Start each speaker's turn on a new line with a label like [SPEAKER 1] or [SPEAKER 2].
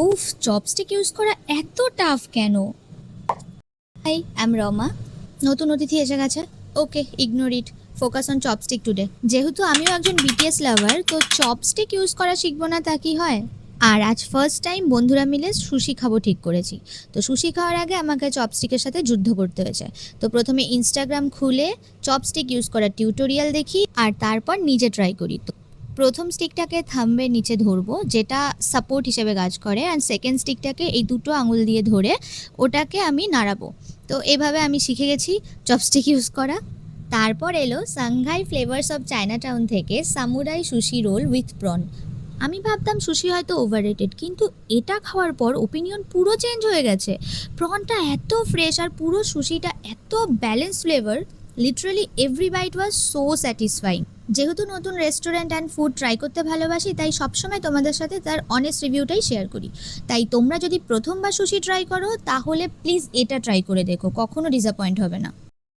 [SPEAKER 1] উফ, chopstick use করা এত টাফ কেন? High, I am Rama. নতুন অতিথি এসে গেছে। ওকে, ignore it. Focus on chopstick today. যেহেতু আমিও একজন বিটিএস লাভার, তো চপস্টিক ইউজ করা শিখবো না তা কি হয়? আর আজ ফার্স্ট টাইম বন্ধুরা মিলে সুশি খাবো ঠিক করেছি। তো সুশি খাওয়ার আগে আমাকে চপস্টিকের সাথে যুদ্ধ করতে হয়েছে। তো প্রথমে ইনস্টাগ্রাম খুলে চপস্টিক ইউজ করার টিউটোরিয়াল দেখি, আর তারপর নিজে ট্রাই করি। তো প্রথম স্টিকটাকে থাম্বের নিচে ধরবো, যেটা সাপোর্ট হিসেবে কাজ করে, অ্যান্ড সেকেন্ড স্টিকটাকে এই দুটো আঙুল দিয়ে ধরে ওটাকে আমি নাড়াবো। তো এভাবে আমি শিখে গেছি চপস্টিক ইউজ করা। তারপর এলো সাংহাই ফ্লেভার্স অফ চায়নাটাউন থেকে samurai sushi role with prawn. আমি ভাবতাম সুশি হয়তো ওভাররেটেড, কিন্তু এটা খাওয়ার পর ওপিনিয়ন পুরো চেঞ্জ হয়ে গেছে। প্রনটা এত ফ্রেশ আর পুরো সুশিটা এত balance flavour, literally every bite was so satisfying. যেহেতু নতুন রেস্টুরেন্ট অ্যান্ড ফুড ট্রাই করতে ভালোবাসি, তাই সবসময় তোমাদের সাথে তার অনেস্ট রিভিউটাই শেয়ার করি। তাই তোমরা যদি প্রথমবার সুশি ট্রাই করো, তাহলে প্লিজ এটা ট্রাই করে দেখো, কখনো ডিসঅ্যাপয়েন্ট হবে না।